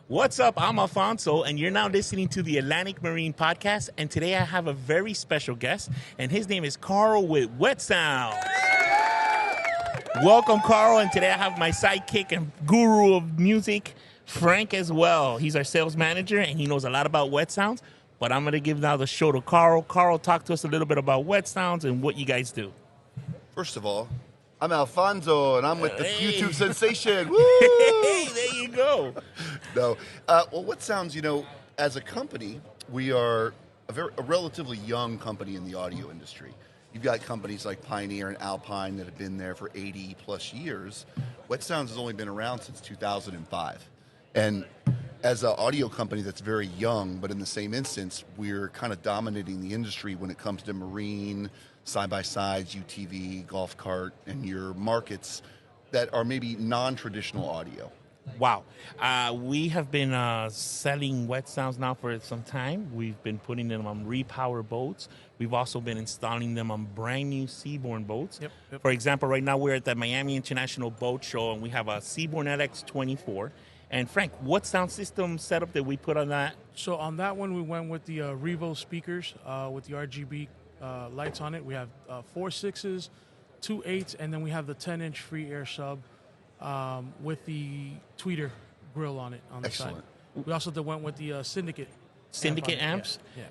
What's up? I'm Alfonso, and you're now listening to the Atlantic Marine Podcast. And today I have a very special guest, and his name is Carl with Wet Sounds. Welcome, Carl. And today I have my sidekick and guru of music, Frank, as well. He's our sales manager, and he knows a lot about Wet Sounds. But I'm going to give now the show to Carl. Carl, talk to us a little bit about Wet Sounds and what you guys do. First of all, I'm Alfonso, and I'm with the YouTube sensation. Woo! Hey, there you go. No, well, Wet Sounds, as a company, we are a relatively young company in the audio industry. You've got companies like Pioneer and Alpine that have been there for 80 plus years. Wet Sounds has only been around since 2005. And as an audio company that's very young, but in the same instance, we're kind of dominating the industry when it comes to marine, side-by-sides, UTV, golf cart, and your markets that are maybe non-traditional audio. Wow. We have been selling Wet Sounds now for some time. We've been putting them on repower boats. We've also been installing them on brand new Seabourn boats. Yep. For example, right now we're at the Miami International Boat Show, and we have a Seabourn LX24. And Frank, what sound system setup did we put on that? So on that one, we went with the Revo speakers with the RGB lights on it. We have 4 6s, 2 8s, and then we have the 10-inch free air sub with the tweeter grill on it on the Excellent. side. We also went with the Syndicate amps. Yeah.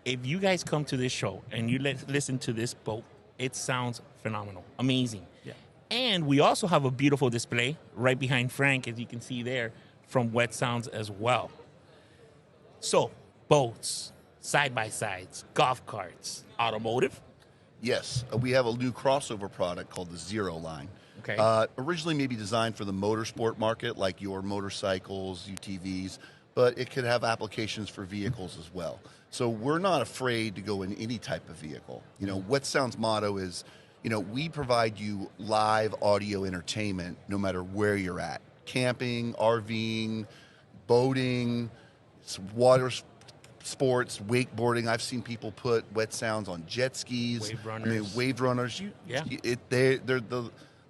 If you guys come to this show and you listen to this boat, it sounds phenomenal, amazing. Yeah. And we also have a beautiful display right behind Frank, as you can see there, from Wet Sounds as well. So, boats, side-by-sides, golf carts, automotive. Yes, we have a new crossover product called the Zero line. Okay. Originally maybe designed for the motorsport market, like your motorcycles, UTVs, but it could have applications for vehicles as well. So we're not afraid to go in any type of vehicle. Wet Sounds' motto is, we provide you live audio entertainment no matter where you're at. Camping, RVing, boating, water sports, wakeboarding. I've seen people put Wet Sounds on jet skis. Wave runners.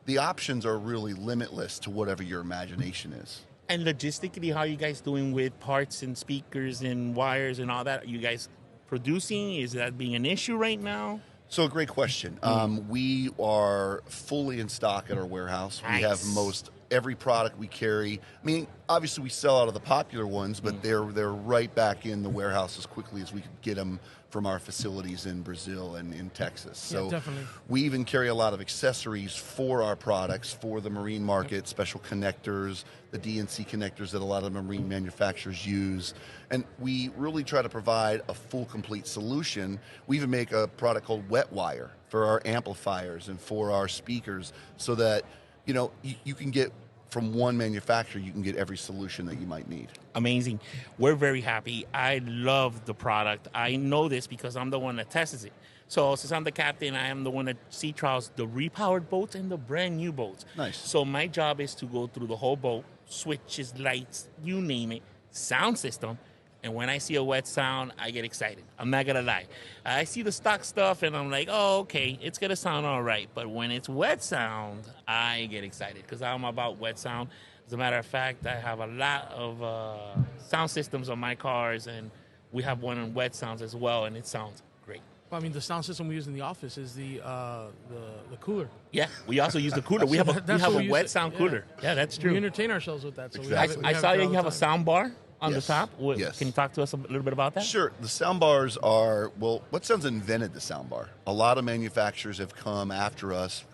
The options are really limitless to whatever your imagination is. And logistically, how are you guys doing with parts and speakers and wires and all that? Are you guys producing? Is that being an issue right now? So, a great question. We are fully in stock at our warehouse. Nice. We have most every product we carry. I mean, obviously we sell out of the popular ones, but they're right back in the warehouse as quickly as we could get them from our facilities in Brazil and in Texas. So definitely. We even carry a lot of accessories for our products for the marine market, special connectors, the DNC connectors that a lot of marine manufacturers use. And we really try to provide a full, complete solution. We even make a product called Wet Wire for our amplifiers and for our speakers so that, you can get from one manufacturer, you can get every solution that you might need. Amazing. We're very happy. I love the product. I know this because I'm the one that tests it. So since I'm the captain, I am the one that sea trials the repowered boats and the brand new boats. Nice. So my job is to go through the whole boat, switches, lights, you name it, sound system. And when I see a Wet Sound, I get excited. I'm not going to lie. I see the stock stuff, and I'm like, oh, okay, it's going to sound all right. But when it's Wet Sound, I get excited because I'm about Wet Sound. As a matter of fact, I have a lot of sound systems on my cars, and we have one on Wet Sounds as well, and it sounds great. I mean, the sound system we use in the office is the cooler. Yeah, we also use the cooler. We have a Wet Sound cooler. Yeah, that's true. We entertain ourselves with that. So Exactly. I saw you have a sound bar on the top. Yes. Can you talk to us a little bit about that? Sure. The sound bars are, Wet Sounds invented the sound bar. A lot of manufacturers have come after us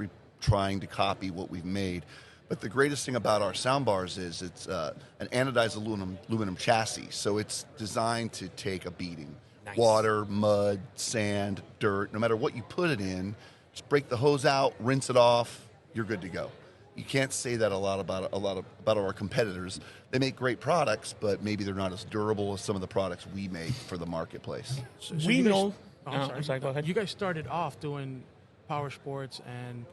trying to copy what we've made. But the greatest thing about our sound bars is it's an anodized aluminum chassis. So it's designed to take a beating. Nice. Water, mud, sand, dirt, no matter what you put it in, just break the hose out, rinse it off, you're good to go. You can't say that about our competitors. They make great products, but maybe they're not as durable as some of the products we make for the marketplace. So we know. I'm sorry. Go ahead. You guys started off doing power sports and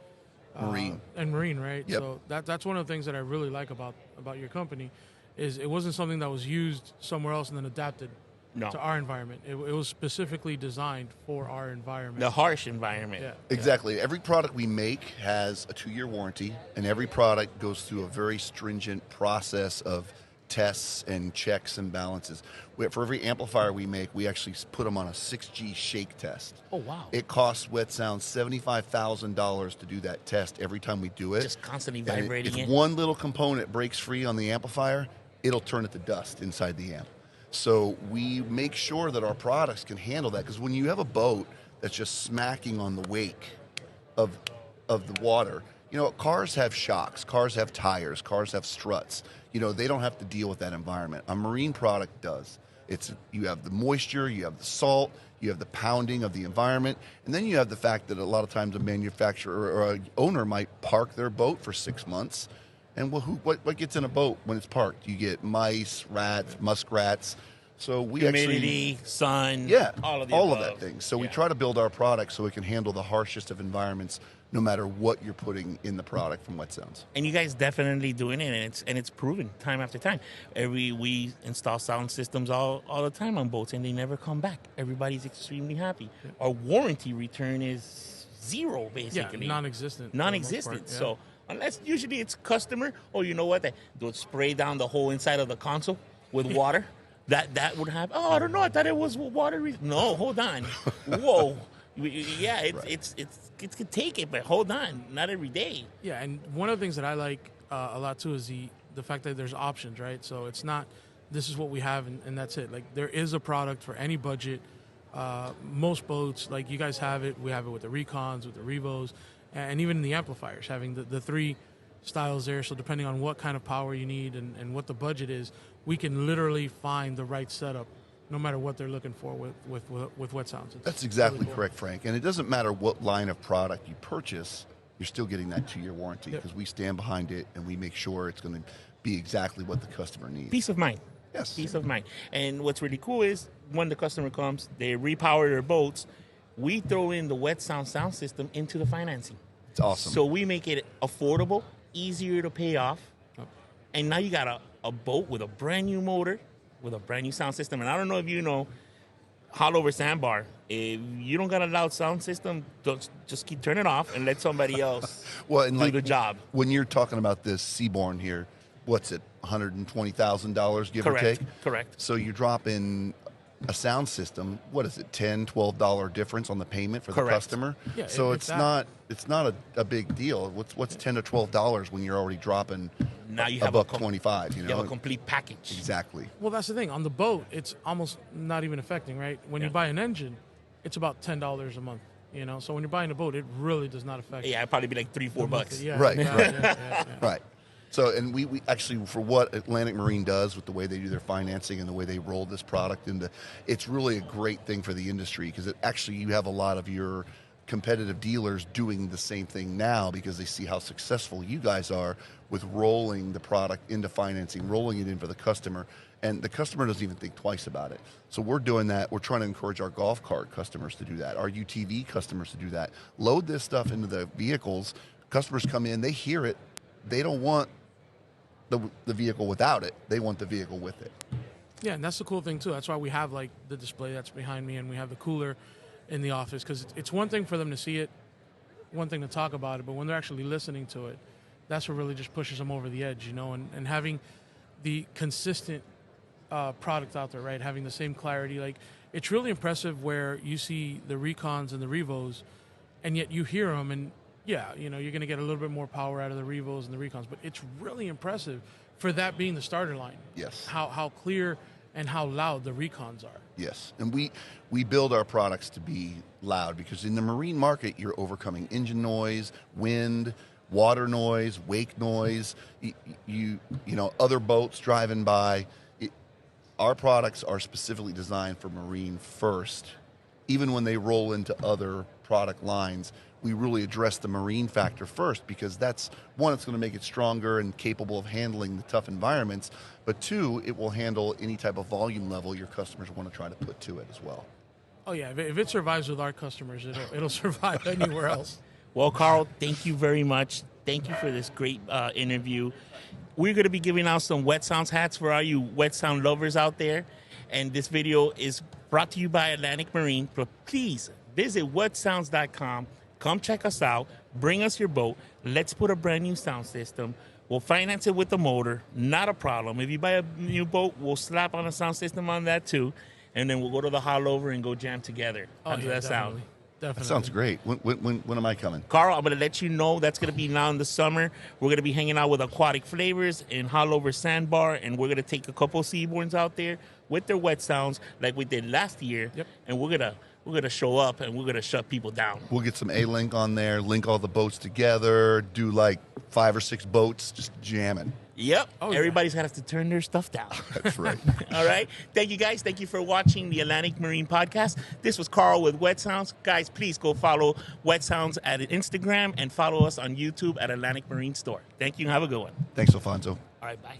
Marine, right? Yep. So that's one of the things that I really like about your company, is it wasn't something that was used somewhere else and then adapted to our environment. It was specifically designed for our environment. The harsh environment. Yeah. Exactly. Every product we make has a 2-year warranty, and every product goes through a very stringent process of tests and checks and balances. For every amplifier we make, we actually put them on a 6G shake test. Oh, wow. It costs Wet Sound $75,000 to do that test every time we do it. Just constantly And vibrating if it. one little component breaks free on the amplifier, it'll turn it to dust inside the amp. So we make sure that our products can handle that, because when you have a boat that's just smacking on the wake of the water, you know, cars have shocks, cars have tires, cars have struts. You know, they don't have to deal with that environment. A marine product does. You have the moisture, you have the salt, you have the pounding of the environment, and then you have the fact that a lot of times a manufacturer or an owner might park their boat for 6 months. And what gets in a boat when it's parked? You get mice, rats, muskrats. So we Humidity, sun, all of that thing. So we try to build our product so it can handle the harshest of environments, no matter what you're putting in the product from Wet Sounds. And you guys definitely doing it, and it's proven time after time. We install sound systems all the time on boats, and they never come back. Everybody's extremely happy. Yeah. Our warranty return is zero, basically. Yeah, non-existent. Non-existent. Yeah. So unless usually it's customer, or you know what, they'll spray down the whole inside of the console with water. That would happen. Oh, I don't know. I thought it was water. No, hold on. Whoa. It could take it, but hold on. Not every day. Yeah, and one of the things that I like a lot too is the fact that there's options, right? So it's not this is what we have and that's it. Like there is a product for any budget. Most boats, like you guys have it. We have it with the Recons, with the Revos, and even the amplifiers, having the three styles there. So depending on what kind of power you need and what the budget is, we can literally find the right setup no matter what they're looking for with Wet Sounds. That's exactly really cool. Correct, Frank. And it doesn't matter what line of product you purchase, you're still getting that 2-year warranty, because we stand behind it and we make sure it's going to be exactly what the customer needs. Peace of mind. Yes. Peace of mind. And what's really cool is when the customer comes, they repower their boats, we throw in the Wet Sound sound system into the financing. It's awesome. So we make it affordable, easier to pay off. And now you got a boat with a brand new motor, with a brand new sound system. And I don't know if you know, Hollover Sandbar, if you don't got a loud sound system, just turn it off and let somebody else do the job. When you're talking about this Seaborn here, what's it, $120,000 give or take? Correct. So you drop in a sound system, what is it, $10, $12 difference on the payment for the customer? Yeah, so it's not a big deal. What's $10 to $12 when you're already dropping now you have $125? You have a complete package. Exactly. Well, that's the thing. On the boat, it's almost not even affecting, right? When you buy an engine, it's about $10 a month. You know, so when you're buying a boat, it really does not affect. Yeah, it'd probably be like $3-4. Yeah, right. Right. So, and we actually, for what Atlantic Marine does with the way they do their financing and the way they roll this product into, it's really a great thing for the industry, because you have a lot of your competitive dealers doing the same thing now because they see how successful you guys are with rolling the product into financing, rolling it in for the customer, and the customer doesn't even think twice about it. So we're doing that. We're trying to encourage our golf cart customers to do that, our UTV customers to do that. Load this stuff into the vehicles. Customers come in, they hear it. They don't want the vehicle without it. They want the vehicle with it. Yeah, and that's the cool thing too. That's why we have like the display that's behind me, and we have the cooler in the office, because it's one thing for them to see it, one thing to talk about it, but when they're actually listening to it, that's what really just pushes them over the edge, you know, and having the consistent product out there, right? Having the same clarity. Like, it's really impressive where you see the Recons and the Revos, and yet you hear them, and yeah, you know, you're going to get a little bit more power out of the Revos and the Recons, but it's really impressive for that being the starter line. Yes. How clear and how loud the Recons are. Yes, and we build our products to be loud, because in the marine market, you're overcoming engine noise, wind, water noise, wake noise, you know, other boats driving by. Our products are specifically designed for marine first. Even when they roll into other product lines, we really address the marine factor first, because that's, one, it's going to make it stronger and capable of handling the tough environments, but two, it will handle any type of volume level your customers want to try to put to it as well. Oh yeah, if it survives with our customers, it'll survive anywhere else. Well, Carl, thank you very much. Thank you for this great interview. We're going to be giving out some Wet Sounds hats for all you Wet Sound lovers out there, and this video is brought to you by Atlantic Marine. But please visit wetsounds.com. Come check us out. Bring us your boat. Let's put a brand new sound system. We'll finance it with the motor, not a problem. If you buy a new boat, we'll slap on a sound system on that too, and then we'll go to the hollover and go jam together. How does that sound? Definitely. That sounds great. When am I coming? Carl, I'm going to let you know that's going to be now in the summer. We're going to be hanging out with Aquatic Flavors in Hollover Sandbar, and we're going to take a couple Seaborns out there with their wet sounds like we did last year, and we're gonna show up and we're gonna shut people down. We'll get some A-Link on there, link all the boats together, do like 5 or 6 boats, just jamming. Yep. Everybody's gonna have to turn their stuff down. That's right. All right. Thank you, guys. Thank you for watching the Atlantic Marine Podcast. This was Carl with Wet Sounds. Guys, please go follow Wet Sounds at Instagram and follow us on YouTube at Atlantic Marine Store. Thank you and have a good one. Thanks, Alfonso. All right, bye.